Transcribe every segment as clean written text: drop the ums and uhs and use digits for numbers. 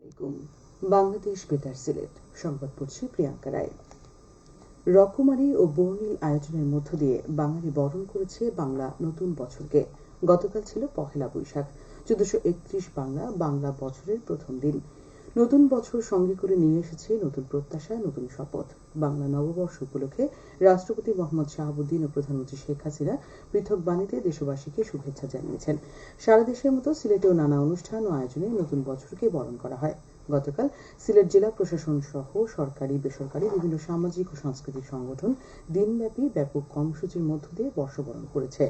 আলাইকুম। বাংলাদেশ বেতার সিলেট সংবাদ পড়ছি প্রিয়াঙ্কা রায়। রকমারি ও বর্ণিল আয়োজনের মধ্য দিয়ে বাঙালি বরণ করেছে বাংলা নতুন বছরকে। গতকাল ছিল পহেলা বৈশাখ, 1431 বাংলা বছরের প্রথম দিন। নতুন বছর সঙ্গে করে নিয়ে এসেছে নতুন প্রত্যাশা, নতুন শপথ। বাংলা নববর্ষ উপলক্ষে রাষ্ট্রপতি মোহাম্মদ শাহাবুদ্দিন ও প্রধানমন্ত্রী শেখ হাসিনা পৃথক বাণীতে দেশবাসীকে শুভেচ্ছা জানিয়েছেন। সারা দেশের মতো সিলেটেও নানা অনুষ্ঠান ও আয়োজনে নতুন বছরকে বরণ করা হয়। গতকাল সিলেট জেলা প্রশাসন সহ সরকারি বেসরকারি বিভিন্ন সামাজিক ও সাংস্কৃতিক সংগঠন দিনব্যাপী ব্যাপক কর্মসূচির মধ্য দিয়ে বর্ষবরণ করেছে।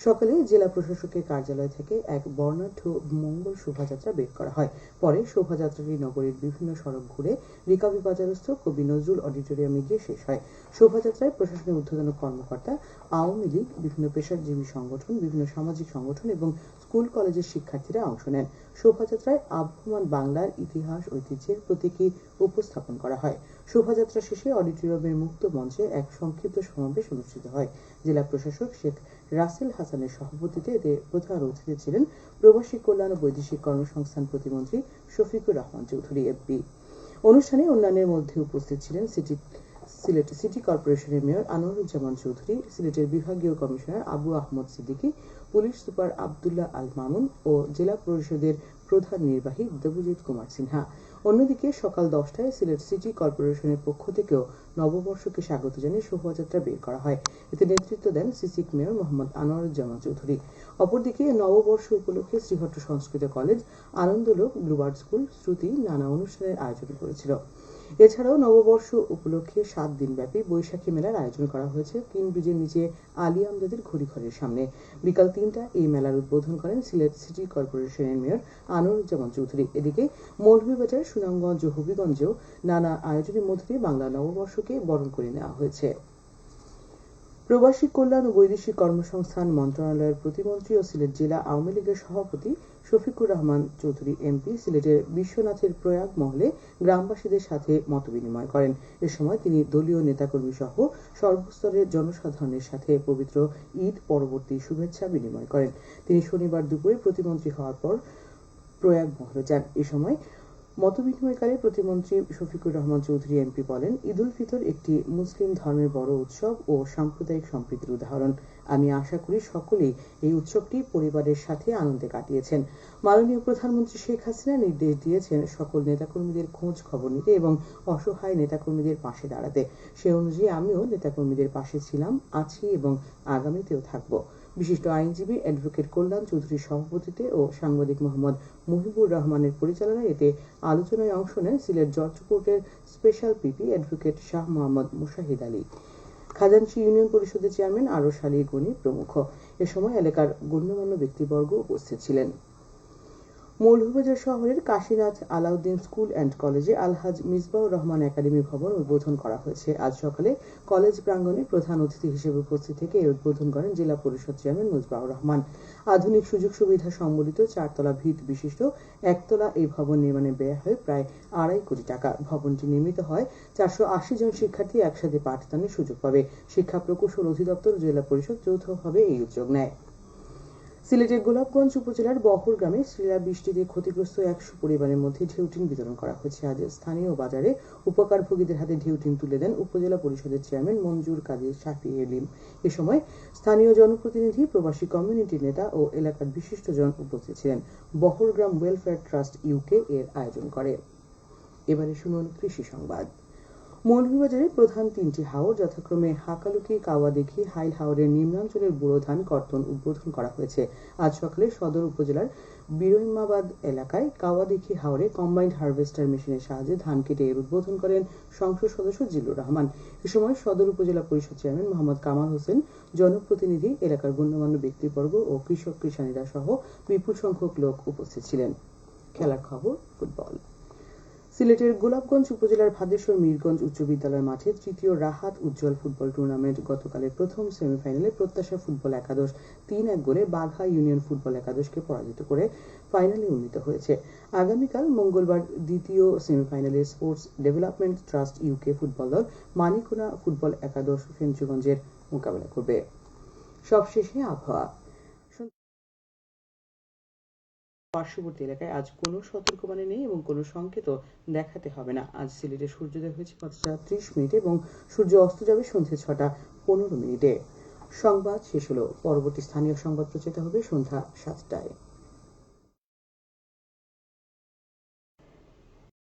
সকালে জেলা প্রশাসকের কার্যালয় থেকে এক বর্ণাঢ্য মঙ্গল শোভাযাত্রা বের করা হয়। পরে শোভাযাত্রাটি নগরীর বিভিন্ন সড়ক ঘুরে রিকাবি বাজারস্থ কবি নজরুল অডিটোরিয়ামে গিয়ে শেষ হয়। শোভাযাত্রায় প্রশাসনের ঊর্ধ্বতন কর্মকর্তা, আওয়ামী লীগ, বিভিন্ন পেশাজীবী সংগঠন, বিভিন্ন সামাজিক সংগঠন এবং স্কুল কলেজের শিক্ষার্থীরা অংশ নেন। শোভাযাত্রায় আবহমান বাংলার ইতিহাস ঐতিহ্যের প্রতীকী উপস্থাপন করা হয়। শোভাযাত্রা শেষে অডিটোরিয়ামের মুক্ত মঞ্চে এক সংক্ষিপ্ত সমাবেশ অনুষ্ঠিত হয়। জেলা প্রশাসক শেখ রাসেল হাসানের সভাপতিত্বে এতে প্রধান অতিথি ছিলেন প্রবাসী কল্যাণ ও বৈদেশিক কর্মসংস্থান প্রতিমন্ত্রী শফিকুর রহমান চৌধুরী এমপি। অনুষ্ঠানে অন্যান্যের মধ্যে উপস্থিত ছিলেন সিলেট সিটি কর্পোরেশনের মেয়র আনোয়ারুজ্জামান চৌধুরী, সিলেটের বিভাগীয় commissioner Abu Ahmad Siddiqui, police super Abdullah Al Mamun ও জেলা পরিষদের প্রধান নির্বাহী দেবজিৎ কুমার সিনহা। অন্যদিকে সকাল 10টায় সিলেট সিটি কর্পোরেশনের পক্ষ থেকেও নববর্ষকে স্বাগত জানিয়ে শোভাযাত্রা বের করা হয়। এতে নেতৃত্ব দেন সিসিক মেয়র মোহাম্মদ আনোয়ারুজ্জামান চৌধুরী। অপরদিকে নববর্ষ উপলক্ষে শ্রীহট্ট সংস্কৃত কলেজ, আনন্দলোক, ব্লুবার্ড স্কুল, শ্রুতি নানা অনুষ্ঠানের আয়োজন করেছিল। এছাড়াও নববর্ষ উপলক্ষে 7 দিনব্যাপী বৈশাখী মেলার আয়োজন করা হয়েছে কিং ব্রিজের নিচে আলী আমদাদের ঘড়িঘরের সামনে। বিকাল 3টায় এই মেলার উদ্বোধন করেন সিলেট সিটি কর্পোরেশনের মেয়র আনোয়ারুজ্জামান চৌধুরী। এদিকে মৌলভীবাজার, সুনামগঞ্জ ও হবিগঞ্জেও নানা আয়োজনের মধ্য দিয়ে বাংলা নববর্ষকে বরণ করে নেওয়া হয়েছে। প্রবাসী কল্যাণ ও বৈদেশিক কর্মসংস্থান মন্ত্রণালয়ের প্রতিমন্ত্রী ও সিলেট জেলা আওয়ামী লীগের সভাপতি শফিকুর রহমান চৌধুরী এমপি সিলেটের বিশ্বনাথের প্রয়াগ মহলে গ্রামবাসীদের সাথে মতবিনিময় করেন। এ সময় তিনি দলীয় নেতাকর্মী সহ সর্বস্তরের জনসাধারণের সাথে পবিত্র ঈদ পরবর্তী শুভেচ্ছা বিনিময় করেন। তিনি শনিবার দুপুরে প্রতিমন্ত্রী হওয়ার পর প্রয়াগ মহলে যান। এ সময় মতবিনিময়কালে প্রতিমন্ত্রী শফিকুর রহমান চৌধুরী এমপি বলেন, ঈদ উল ফিতর একটি মুসলিম ধর্মের বড় উৎসব ও সাম্প্রদায়িক সম্প্রীতির উদাহরণ। আমি আশা করি সকলেই এই উৎসবটি পরিবারের সাথে আনন্দে কাটিয়েছেন। মাননীয় প্রধানমন্ত্রী শেখ হাসিনা নির্দেশ দিয়েছেন সকল নেতাকর্মীদের খোঁজ খবর নিতে এবং অসহায় নেতাকর্মীদের পাশে দাঁড়াতে। সে অনুযায়ী আমিও নেতাকর্মীদের পাশে ছিলাম, আছি এবং আগামীতেও থাকব। বিশিষ্ট আইনজীবী অ্যাডভোকেট কল্যাণ চৌধুরীর সভাপতিত্বে ও সাংবাদিক মোহাম্মদ মুহিবুর রহমানের পরিচালনায় এতে আলোচনায় অংশ নেন সিলেট জজ কোর্টের special PP advocate Shah Mohammad Mushahid Ali, Khajanchi union পরিষদের চেয়ারম্যান আরশ আলী গনি প্রমুখ। এ সময় এলাকার গণ্যমান্য ব্যক্তিবর্গ উপস্থিত ছিলেন। মৌলভীবাজার শহরের কাশীনাথ আলাউদ্দিন স্কুল অ্যান্ড কলেজে আলহাজ মিসবাউর রহমান একাডেমি ভবন উদ্বোধন করা হয়েছে। আজ সকালে কলেজ প্রাঙ্গণে প্রধান অতিথি হিসেবে উপস্থিত থেকে এর উদ্বোধন করেন জেলা পরিষদ চেয়ারম্যান মিসবাউর রহমান। আধুনিক সুযোগ সুবিধা সম্বলিত 4তলা ভিত বিশিষ্ট একতলা এই ভবন নির্মাণে ব্যয় হয় প্রায় 2.5 কোটি টাকা। ভবনটি নির্মিত হয় 480 জন শিক্ষার্থী একসাথে পাঠদানের সুযোগ পাবে। শিক্ষা প্রকৌশল অধিদপ্তর ও জেলা পরিষদ যৌথভাবে এই উদ্যোগ নেয়। সিলেটের গোলাপগঞ্জ উপজেলার বহর গ্রামে শিলাবৃষ্টিতে ক্ষতিগ্রস্ত 100 পরিবারের মধ্যে ঢেউটিন বিতরণ করা হয়েছে। আজ স্থানীয় বাজারে উপকারভোগীদের হাতে ঢেউটিন তুলে দেন উপজেলা পরিষদের চেয়ারম্যান মঞ্জুর কাদের শাফি এলিম। এ সময় স্থানীয় জনপ্রতিনিধি, প্রবাসী কমিউনিটির নেতা ও এলাকার বিশিষ্টজন উপস্থিত ছিলেন। বহরগ্রাম ওয়েলফেয়ার ট্রাস্ট ইউকে এর আয়োজন করে। এবারে শুনুন কৃষি সংবাদ। মৌলভীবাজারে প্রধান 3টি হাওর যথাক্রমে হাকালুকি, কাওয়াদিঘি, হাইল হাওরের নিম্নাঞ্চলের বুড়ো ধান কর্তন উদ্বোধন করা হয়েছে। আজ সকালে সদর উপজেলার বিরইমাবাদ এলাকায় কাওয়াদিঘি হাওরে কম্বাইন্ড হারভেস্টার মেশিনের সাহায্যে ধান কেটে এর উদ্বোধন করেন সংসদ সদস্য জিল্লুর রহমান। এ সময় সদর উপজেলা পরিষদ চেয়ারম্যান মোহাম্মদ কামাল হোসেন, জনপ্রতিনিধি, এলাকার গণ্যমান্য ব্যক্তিবর্গ ও কৃষক কৃষানীরা সহ বিপুল সংখ্যক লোক উপস্থিত ছিলেন। খেলার খবর, ফুটবল। সিলেটের গোলাপগঞ্জ উপজেলার ভাদেশ্বর মীরগঞ্জ উচ্চ বিদ্যালয় মাঠে তৃতীয় রাহাত উজ্জ্বল ফুটবল টুর্নামেন্ট গতকালের প্রথম সেমিফাইনালে প্রত্যাশা ফুটবল একাদশ 3-1 গোলে বাঘা ইউনিয়ন ফুটবল একাদশকে পরাজিত করে ফাইনালে উন্নীত হয়েছে। আগামীকাল মঙ্গলবার দ্বিতীয় সেমিফাইনালে sports development trust UK football দল মানিকোনা ফুটবল একাদশ ফেঞ্চুগঞ্জের মোকাবেলা করবে। সবশেষে আবহাওয়া। পার্শ্ববর্তী এলাকায় আজ কোনো সতর্কবাণী নেই এবং কোনো সংকেত দেখাতে হবে না। আজ সিলেটে সূর্যোদয় হয়েছে 5:30 এবং সূর্য অস্ত যাবে সন্ধ্যে 6:15। সংবাদ শেষ হলো। পরবর্তী স্থানীয় সংবাদ প্রচারিত হবে সন্ধ্যা 7টায়।